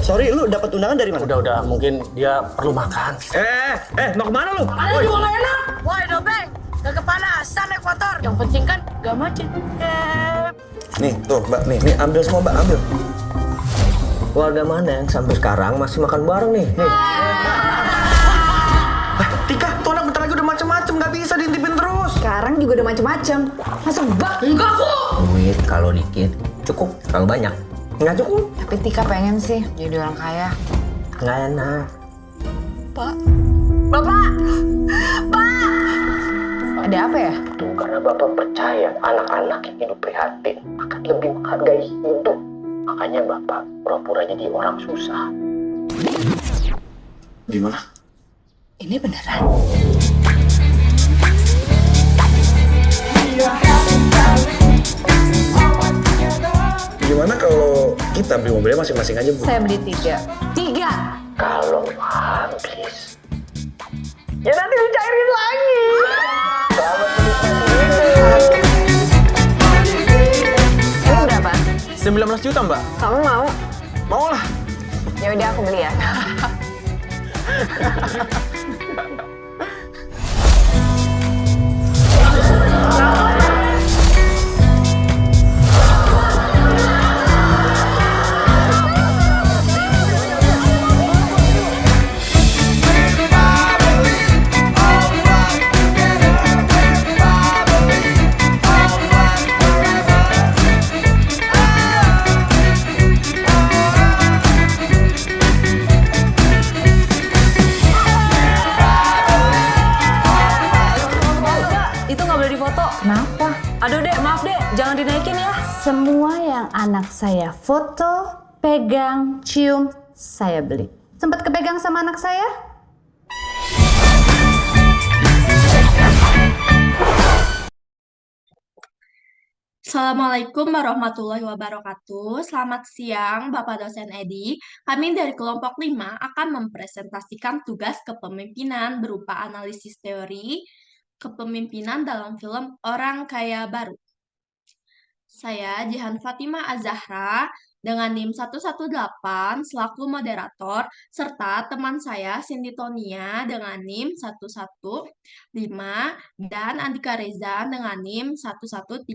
Sorry, lu dapat undangan dari mana? Udah, mungkin dia perlu makan. Mau kemana lu? Ada juga nggak enak. Woi, Dobeng, gak kepanasan naik motor. Yang penting kan gak macet. Nih, tuh, Mbak. Nih, ambil semua, Mbak, ambil. Keluarga mana yang sampai sekarang masih makan bareng nih? Tika, tuh anak bentar lagi udah macem-macem, gak bisa diintipin terus. Sekarang juga udah macem-macem. Masa bak? Enggak kok. Duit kalau dikit cukup, kalau banyak nggak cukup. Tapi Tika pengen sih jadi orang kaya. Nggak enak. Pak. Bapak. Pak. Ada apa ya? Tuh, karena Bapak percaya anak-anak yang hidup prihatin akan lebih menghargai hidup. Makanya Bapak pura-pura jadi orang susah. Gimana? Ini beneran. Gimana kalau kita beli mobilnya masing-masing aja, Bu? Saya beli 3. 3! Kalau habis, ya nanti dicairin lagi. Ini berapa? 19 juta, Mbak. Kamu mau? Mau lah. Ya udah aku beli ya. Itu nggak boleh difoto. Kenapa? Aduh dek, maaf dek, jangan dinaikin ya. Semua yang anak saya foto, pegang, cium, saya beli. Sempat kepegang sama anak saya? Assalamualaikum warahmatullahi wabarakatuh. Selamat siang, Bapak dosen Edi. Kami dari kelompok 5 akan mempresentasikan tugas kepemimpinan berupa analisis teori kepemimpinan dalam film Orang Kaya Baru. Saya Jihan Fatimah Az-Zahra dengan NIM 118 selaku moderator, serta teman saya Cindy Tonia dengan NIM 115 dan Andika Reza dengan NIM 1130.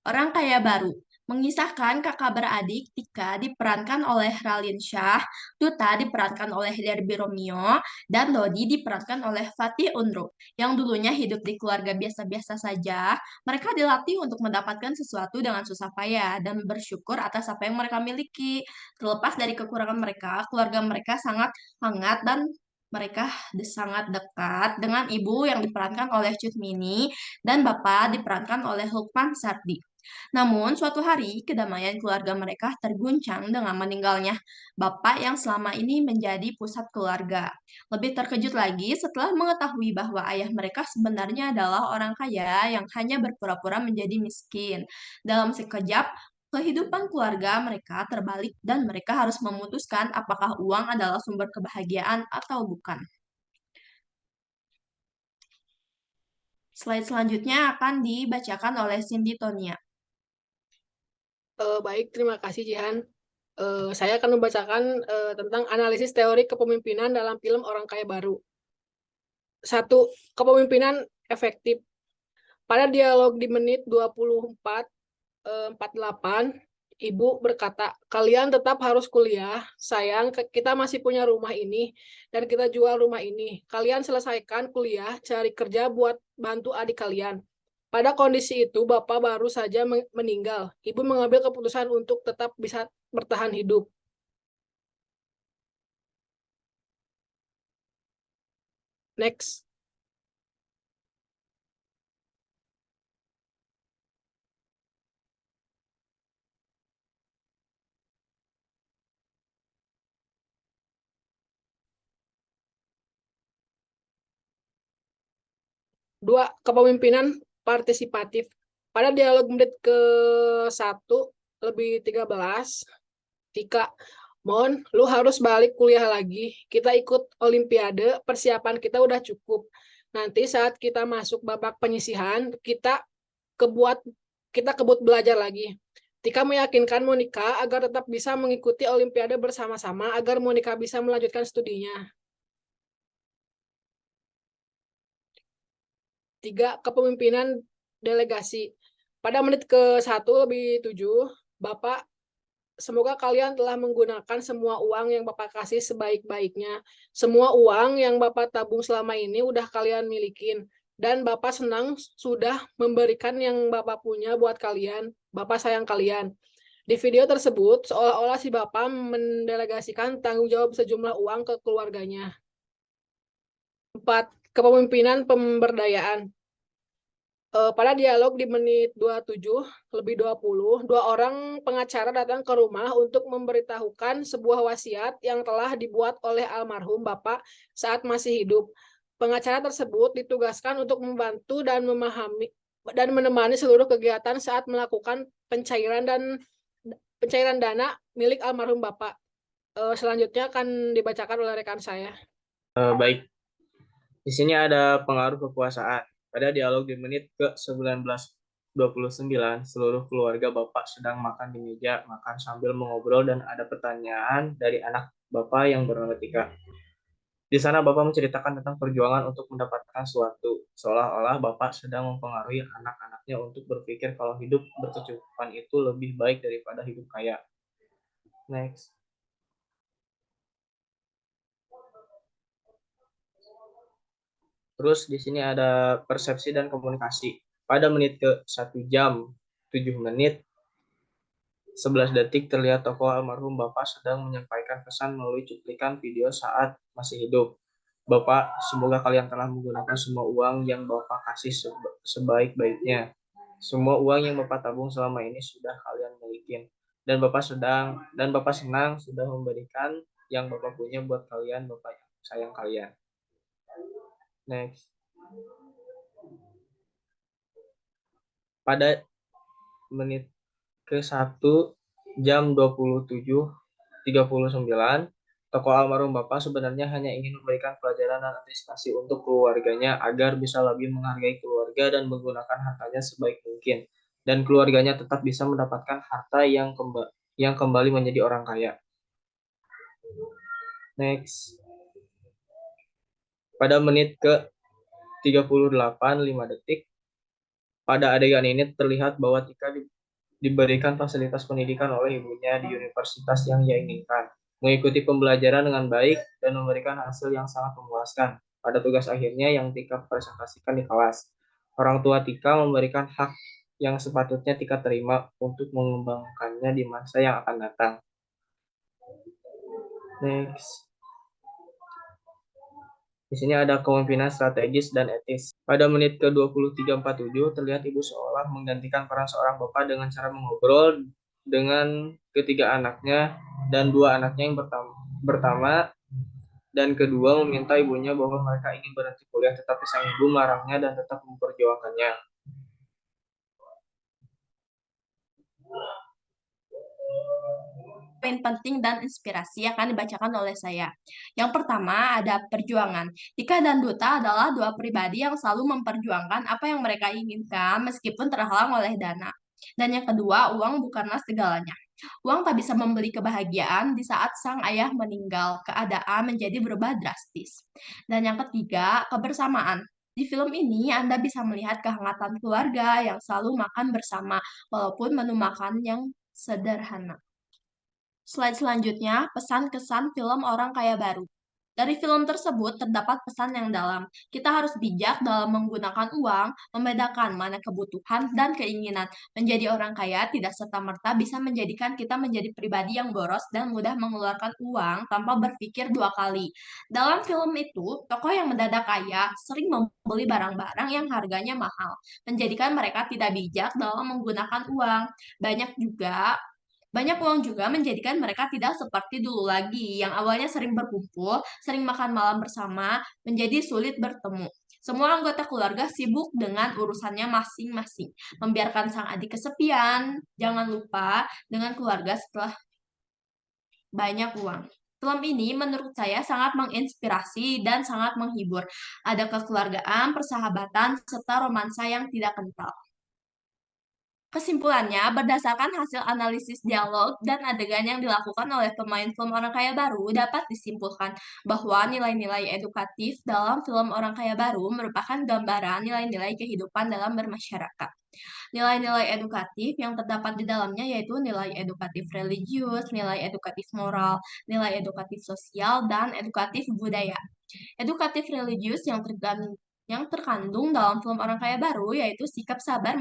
Orang Kaya Baru mengisahkan kakak beradik Tika diperankan oleh Raline Shah, Duta diperankan oleh Derby Romeo, dan Dodi diperankan oleh Fatih Unruk. Yang dulunya hidup di keluarga biasa-biasa saja, mereka dilatih untuk mendapatkan sesuatu dengan susah payah dan bersyukur atas apa yang mereka miliki. Terlepas dari kekurangan mereka, keluarga mereka sangat hangat dan mereka sangat dekat dengan ibu yang diperankan oleh Cut Mini dan bapak diperankan oleh Lukman Sardi. Namun, suatu hari, kedamaian keluarga mereka terguncang dengan meninggalnya bapak yang selama ini menjadi pusat keluarga. Lebih terkejut lagi setelah mengetahui bahwa ayah mereka sebenarnya adalah orang kaya yang hanya berpura-pura menjadi miskin. Dalam sekejap, kehidupan keluarga mereka terbalik dan mereka harus memutuskan apakah uang adalah sumber kebahagiaan atau bukan. Slide selanjutnya akan dibacakan oleh Cindy Tonia. Baik, terima kasih Jihan. Saya akan membacakan tentang analisis teori kepemimpinan dalam film Orang Kaya Baru. 1. Kepemimpinan efektif. Pada dialog di menit 24:48, Ibu berkata, "Kalian tetap harus kuliah, sayang, kita masih punya rumah ini, dan kita jual rumah ini. Kalian selesaikan kuliah, cari kerja buat bantu adik kalian." Pada kondisi itu, Bapak baru saja meninggal. Ibu mengambil keputusan untuk tetap bisa bertahan hidup. Next. Dua, kepemimpinan partisipatif. Pada dialog menit ke-1:13, Tika, Mon, lu harus balik kuliah lagi. Kita ikut olimpiade, persiapan kita udah cukup. Nanti saat kita masuk babak penyisihan, kita kebuat kita kebut belajar lagi. Tika meyakinkan Monica agar tetap bisa mengikuti Olimpiade bersama-sama agar Monica bisa melanjutkan studinya. 3. Kepemimpinan delegasi. Pada menit ke-1 lebih 7, Bapak, semoga kalian telah menggunakan semua uang yang Bapak kasih sebaik-baiknya. Semua uang yang Bapak tabung selama ini udah kalian milikin. Dan Bapak senang sudah memberikan yang Bapak punya buat kalian. Bapak sayang kalian. Di video tersebut, seolah-olah si Bapak mendelegasikan tanggung jawab sejumlah uang ke keluarganya. 4. Kepemimpinan pemberdayaan. Pada dialog di menit 27 lebih 20, dua orang pengacara datang ke rumah untuk memberitahukan sebuah wasiat yang telah dibuat oleh almarhum Bapak saat masih hidup. Pengacara tersebut ditugaskan untuk membantu dan memahami dan menemani seluruh kegiatan saat melakukan pencairan dana milik almarhum Bapak. Selanjutnya akan dibacakan oleh rekan saya. Baik, di sini ada pengaruh kekuasaan. Pada dialog di menit ke-19:29, seluruh keluarga Bapak sedang makan di meja, makan sambil mengobrol dan ada pertanyaan dari anak Bapak yang bernama Tika. Di sana Bapak menceritakan tentang perjuangan untuk mendapatkan sesuatu, seolah-olah Bapak sedang mempengaruhi anak-anaknya untuk berpikir kalau hidup berkecukupan itu lebih baik daripada hidup kaya. Next. Terus di sini ada persepsi dan komunikasi. Pada menit ke-1 jam 7 menit 11 detik terlihat tokoh almarhum Bapak sedang menyampaikan pesan melalui cuplikan video saat masih hidup. Bapak, semoga kalian telah menggunakan semua uang yang Bapak kasih sebaik-baiknya. Semua uang yang Bapak tabung selama ini sudah kalian milikin. Dan Bapak senang sudah memberikan yang Bapak punya buat kalian. Bapak sayang kalian. Next. Pada menit ke-1 jam 27:39, tokoh almarhum Bapak sebenarnya hanya ingin memberikan pelajaran dan antisipasi untuk keluarganya agar bisa lebih menghargai keluarga dan menggunakan hartanya sebaik mungkin. Dan keluarganya tetap bisa mendapatkan harta yang kembali menjadi orang kaya. Next. Pada menit ke-38:05 detik, pada adegan ini terlihat bahwa Tika diberikan fasilitas pendidikan oleh ibunya di universitas yang ia inginkan, mengikuti pembelajaran dengan baik, dan memberikan hasil yang sangat memuaskan pada tugas akhirnya yang Tika presentasikan di kelas. Orang tua Tika memberikan hak yang sepatutnya Tika terima untuk mengembangkannya di masa yang akan datang. Next. Di sini ada kepemimpinan strategis dan etis. Pada menit ke-23:47 terlihat ibu seolah menggantikan peran seorang bapak dengan cara mengobrol dengan ketiga anaknya dan dua anaknya yang pertama dan kedua meminta ibunya bahwa mereka ingin berhenti kuliah, tetapi sang ibu melarangnya dan tetap memperjuangkannya. Poin penting dan inspirasi akan dibacakan oleh saya. Yang pertama ada perjuangan. Tika dan Duta adalah dua pribadi yang selalu memperjuangkan apa yang mereka inginkan meskipun terhalang oleh dana. Dan yang kedua, uang bukanlah segalanya. Uang tak bisa membeli kebahagiaan di saat sang ayah meninggal, keadaan menjadi berubah drastis. Dan yang ketiga, kebersamaan. Di film ini Anda bisa melihat kehangatan keluarga yang selalu makan bersama, walaupun menu makan yang sederhana. Slide selanjutnya, pesan kesan film Orang Kaya Baru. Dari film tersebut terdapat pesan yang dalam. Kita harus bijak dalam menggunakan uang, membedakan mana kebutuhan dan keinginan. Menjadi orang kaya tidak serta-merta bisa menjadikan kita menjadi pribadi yang boros dan mudah mengeluarkan uang tanpa berpikir dua kali. Dalam film itu, tokoh yang mendadak kaya sering membeli barang-barang yang harganya mahal, menjadikan mereka tidak bijak dalam menggunakan uang. Banyak uang juga menjadikan mereka tidak seperti dulu lagi, yang awalnya sering berkumpul, sering makan malam bersama, menjadi sulit bertemu. Semua anggota keluarga sibuk dengan urusannya masing-masing, membiarkan sang adik kesepian. Jangan lupa dengan keluarga setelah banyak uang. Film ini menurut saya sangat menginspirasi dan sangat menghibur. Ada kekeluargaan, persahabatan, serta romansa yang tidak kental. Kesimpulannya, berdasarkan hasil analisis dialog dan adegan yang dilakukan oleh pemain film Orang Kaya Baru, dapat disimpulkan bahwa nilai-nilai edukatif dalam film Orang Kaya Baru merupakan gambaran nilai-nilai kehidupan dalam bermasyarakat. Nilai-nilai edukatif yang terdapat di dalamnya yaitu nilai edukatif religius, nilai edukatif moral, nilai edukatif sosial, dan edukatif budaya. Edukatif religius yang terkandung dalam film Orang Kaya Baru yaitu sikap sabar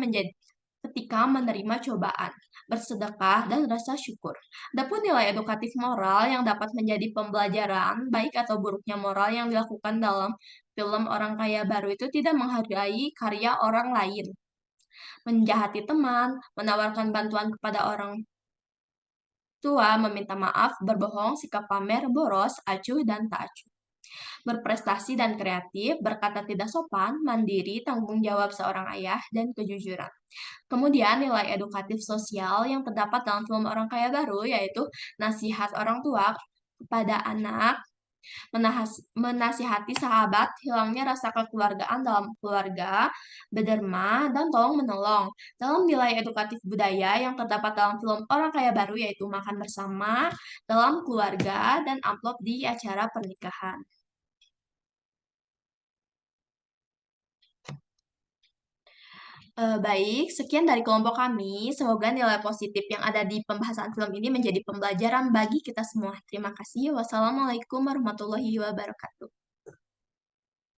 ketika menerima cobaan, bersedekah, dan rasa syukur. Adapun nilai edukatif moral yang dapat menjadi pembelajaran, baik atau buruknya moral yang dilakukan dalam film Orang Kaya Baru itu tidak menghargai karya orang lain, menjahati teman, menawarkan bantuan kepada orang tua, meminta maaf, berbohong, sikap pamer, boros, acuh, dan tak acuh. Berprestasi dan kreatif, berkata tidak sopan, mandiri, tanggung jawab seorang ayah, dan kejujuran. Kemudian nilai edukatif sosial yang terdapat dalam film Orang Kaya Baru yaitu nasihat orang tua kepada anak, menasihati sahabat, hilangnya rasa kekeluargaan dalam keluarga, berderma, dan tolong-menolong. Dalam nilai edukatif budaya yang terdapat dalam film Orang Kaya Baru yaitu makan bersama, dalam keluarga, dan amplop di acara pernikahan. Baik, sekian dari kelompok kami. Semoga nilai positif yang ada di pembahasan film ini menjadi pembelajaran bagi kita semua. Terima kasih. Wassalamualaikum warahmatullahi wabarakatuh.